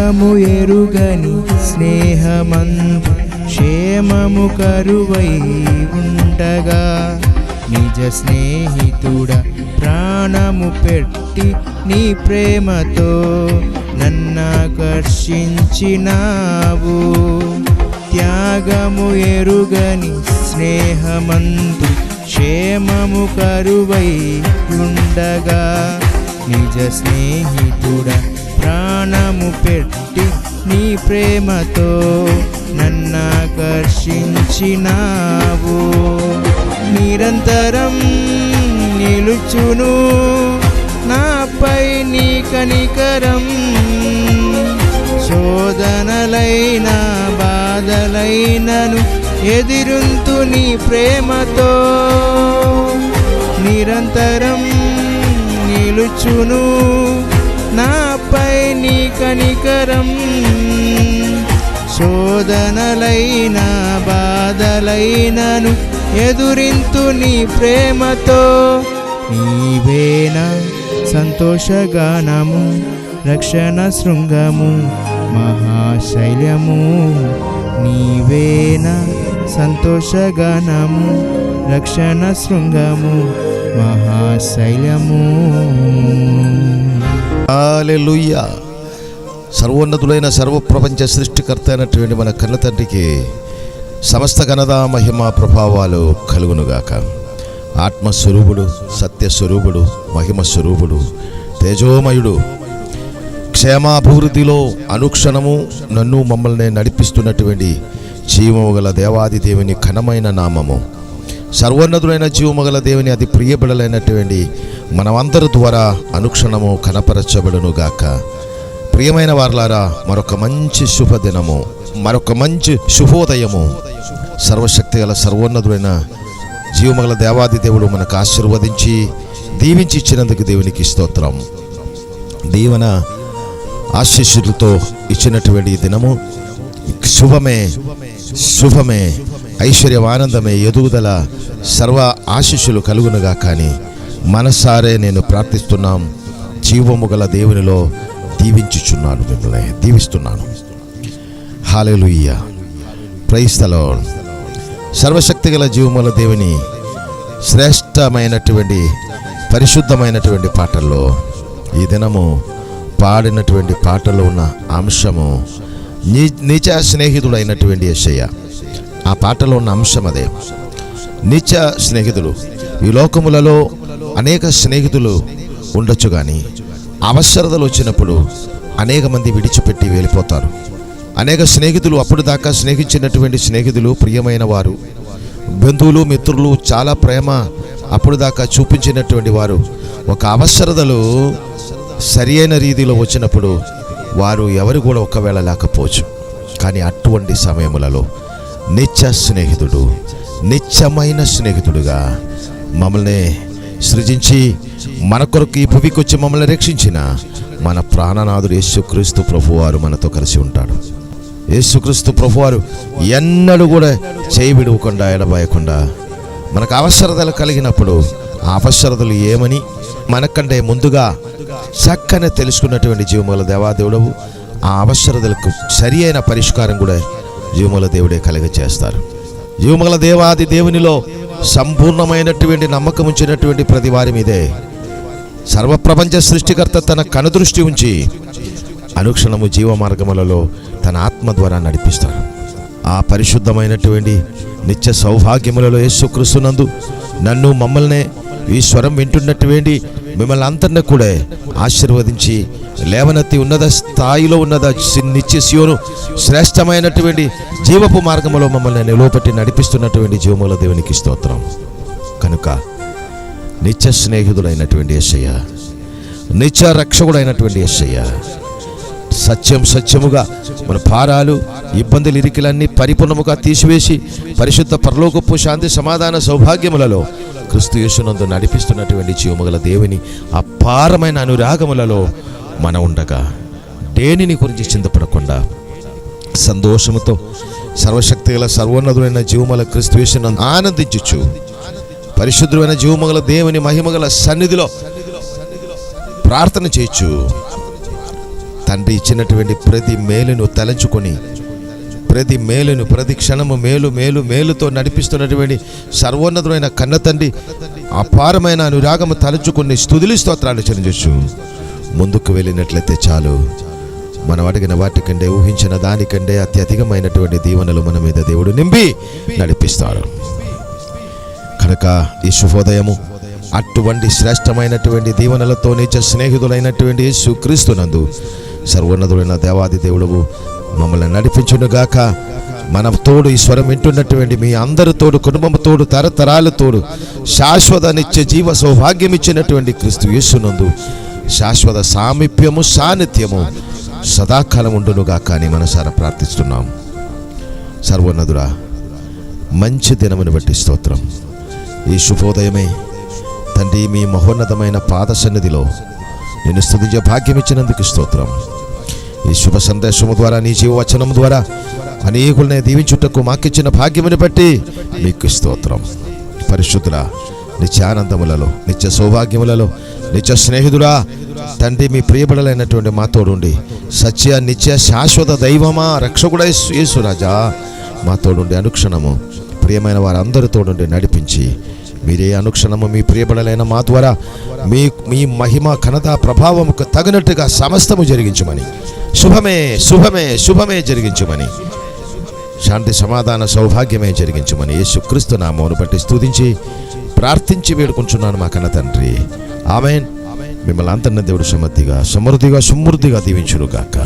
త్యాగము ఎరుగని స్నేహమందు క్షేమము కరువై ఉండగా నిజ స్నేహితుడ ప్రాణము పెట్టి నీ ప్రేమతో నన్నాకర్షించినావు. త్యాగము ఎరుగని స్నేహమందు క్షేమము కరువై ఉండగా నిజ స్నేహితుడ ప్రాణము పెట్టి నీ ప్రేమతో నన్నాకర్షించినావు. నిరంతరం నిలుచును నాపై నీ కనికరం, శోధనలైన బాధలైనను ఎదిరింతు నీ ప్రేమతో. నిరంతరం నిలుచును నాపై నీ కనికరం, శోధనలైన బాధలైనను ఎదురింతు నీ ప్రేమతో. నీవేనా సంతోషగానము, రక్షణ శృంగము, మహాశైల్యము. నీవేనా సంతోషగానము, రక్షణ శృంగము, మహాశైల్యము. హల్లెలూయా. సర్వోన్నతుడైన సర్వప్రపంచ సృష్టికర్త అయినటువంటి మన కన్న తండ్రికి సమస్త ఘనత మహిమ ప్రభావాలు కలుగునుగాక. ఆత్మస్వరూపుడు, సత్యస్వరూపుడు, మహిమ స్వరూపుడు, తేజోమయుడు, క్షేమాభివృద్ధిలో అనుక్షణము నన్ను మమ్మల్ని నడిపిస్తున్నటువంటి జీవము గల దేవాది దేవుని ఘనమైన నామము, సర్వోన్నతుడైన జీవము గల దేవుని అతి ప్రియబిడలైనటువంటి మనమందరి ద్వారా అనుక్షణము కనపరచబడునుగాక. ప్రియమైన వారలారా, మరొక మంచి శుభదినము, మరొక మంచి శుభోదయము సర్వశక్తి గల సర్వోన్నతుడైన జీవమగల దేవాది దేవుడు మనకు ఆశీర్వదించి దీవించి ఇచ్చినందుకు దేవునికి స్తోత్రం. దీవెన ఆశీస్సులతో ఇచ్చినటువంటి దినము శుభమే, శుభమే, ఐశ్వర్యం, ఆనందమే, ఎదుగుదల, సర్వ ఆశీస్సులు కలుగునుగా. కానీ మనసారే నేను ప్రార్థిస్తున్నాం, జీవము గల దేవునిలో దీవించుచున్నాను, మిమ్మల్ని దీవిస్తున్నాను. హల్లెలూయా, ప్రైజ్ ది లార్డ్. సర్వశక్తి గల జీవముల దేవుని శ్రేష్టమైనటువంటి పరిశుద్ధమైనటువంటి పాటల్లో ఈ దినము పాడినటువంటి పాటలో ఉన్న అంశము నిజ స్నేహితుడైనటువంటి యేసయ్య. ఆ పాటలో ఉన్న అంశం అదే, నిజ స్నేహితుడు. ఈ లోకములలో అనేక స్నేహితులు ఉండొచ్చు, కానీ అవసరతలు వచ్చినప్పుడు అనేక మంది విడిచిపెట్టి వెళ్ళిపోతారు. అనేక స్నేహితులు, అప్పుడు దాకా స్నేహించినటువంటి స్నేహితులు, ప్రియమైన వారు, బంధువులు, మిత్రులు, చాలా ప్రేమ అప్పుడు దాకా చూపించినటువంటి వారు ఒక అవసరతలు సరి అయిన రీతిలో వచ్చినప్పుడు వారు ఎవరు కూడా ఒకవేళ లేకపోవచ్చు. కానీ అటువంటి సమయములలో నిత్య స్నేహితుడు, నిత్యమైన స్నేహితుడుగా మమ్మల్ని సృజించి మన కొరకు ఈ భూమికి వచ్చి మమ్మల్ని రక్షించిన మన ప్రాణనాథుడు యేసుక్రీస్తు ప్రభువారు మనతో కలిసి ఉంటాడు. యేసుక్రీస్తు ప్రభువారు ఎన్నడూ కూడా చేయి విడవకుండా, ఎడబాయకుండా మనకు అవసరతలు కలిగినప్పుడు ఆ అవసరతలు ఏమని మనకంటే ముందుగా చక్కనే తెలుసుకున్నటువంటి జీవముల దేవాదేవుడవు ఆ అవసరతలకు సరి అయిన పరిష్కారం కూడా జీవముల దేవుడే కలిగచేస్తారు. జీవముల దేవాది దేవునిలో సంపూర్ణమైనటువంటి నమ్మకం ఉంచినటువంటి ప్రతి వారి మీదే సర్వప్రపంచ సృష్టికర్త తన కనుదృష్టి ఉంచి అనుక్షణము జీవ మార్గములలో తన ఆత్మ ద్వారా నడిపిస్తాడు. ఆ పరిశుద్ధమైనటువంటి నిత్య సౌభాగ్యములలో యేసుక్రీస్తునందు నన్ను మమ్మల్ని ఈ స్వరం వింటున్నటువంటి మిమ్మల్ని అందరినీ కూడా ఆశీర్వదించి లేవనెత్తి ఉన్నత స్థాయిలో ఉన్నత నిత్య సియోను శ్రేష్టమైనటువంటి జీవపు మార్గములో మమ్మల్ని నిలువపెట్టి నడిపిస్తున్నటువంటి జీవముల దేవునికి స్తోత్రం. కనుక నిత్య స్నేహితుడైనటువంటి యేసయ్య, నిత్య రక్షకుడైనటువంటి యేసయ్య, సత్యముగా మన భారాలు, ఇబ్బందులు, ఇరికిలన్నీ పరిపూర్ణముగా తీసివేసి పరిశుద్ధ పరలోకపు శాంతి, సమాధాన, సౌభాగ్యములలో క్రీస్తు యేసునందు నడిపిస్తున్నటువంటి జీవముగల దేవుని అపారమైన అనురాగములలో మనం ఉండగా దేనిని గురించి చింతపడకుండా సంతోషముతో సర్వశక్తి గల సర్వోన్నతుడైన జీవముల క్రీస్తు యేసునందు ఆనందించుచు పరిశుద్ధమైన జీవముగల దేవుని మహిమగల సన్నిధిలో ప్రార్థన చేయొచ్చు. తండ్రి ఇచ్చినటువంటి ప్రతి మేలును తలంచుకొని, ప్రతి మేలును, ప్రతి క్షణము మేలుతో నడిపిస్తున్నటువంటి సర్వోన్నతమైన కన్న తండ్రి అపారమైన అనురాగము తలంచుకుని స్తుతులు స్తోత్రాలు చెల్లించు ముందుకు వెళ్ళినట్లయితే చాలు. మనం అడిగిన వాటికంటే, ఊహించిన దానికంటే అత్యధికమైనటువంటి దీవెనలు మన మీద దేవుడు నింపి నడిపిస్తారు. కనుక ఈ శుభోదయము అటువంటి శ్రేష్టమైనటువంటి దీవెనలతో నిజ స్నేహితులైనటువంటి యేసుక్రీస్తునందు సర్వోన్నతుడైన దేవాది దేవుడు మమ్మల్ని నడిపించునుగాక. మన తోడు ఈ స్వరం వింటున్నటువంటి మీ అందరి తోడు, కుటుంబం తోడు, తరతరాల తోడు, శాశ్వత నిత్య జీవ సౌభాగ్యం ఇచ్చినటువంటి క్రీస్తు యేసునందు శాశ్వత సామీప్యము, సాన్నిధ్యము సదాకాలం ఉండునుగాక అని మనసారా ప్రార్థిస్తున్నాం. సర్వోన్నతుడా, మంచి దినమును బట్టి స్తోత్రం. ఈ శుభోదయమే తండ్రి మీ మహోన్నతమైన పాద సన్నిధిలో నేను స్తుతించే భాగ్యం ఇచ్చినందుకు స్తోత్రం. ఈ శుభ సందేశము ద్వారా, నీ జీవవచనం ద్వారా అనేకులనే దీవించుటకు మాకిచ్చిన భాగ్యముని బట్టి మీకు స్తోత్రం. పరిశుద్ధుడా, నిత్యానందములలో, నిత్య సౌభాగ్యములలో, నిత్య స్నేహితుడా తండ్రి, మీ ప్రియబడలైనటువంటి మా తోడుండి, సత్య నిత్య శాశ్వత దైవమా, రక్షకుడా యేసురాజా మా తోడుండి అనుక్షణము ప్రియమైన వారందరి తోడుండి నడిపించి, మీరే అనుక్షణము మీ ప్రియబడలైన మా ద్వారా మీ మహిమ ఘనత ప్రభావముకు తగినట్టుగా సమస్తము జరిగించమని, శుభమే జరిగించమని, శాంతి సమాధాన సౌభాగ్యమే జరిగించమని యేసుక్రీస్తు నామమును బట్టి స్తుతించి ప్రార్థించి వేడుకుంటున్నాను మా కన్న తండ్రి. ఆమేన్. మిమ్మల్ని అంతన్న దేవుడు సమృద్ధిగా దీవించునుగాక.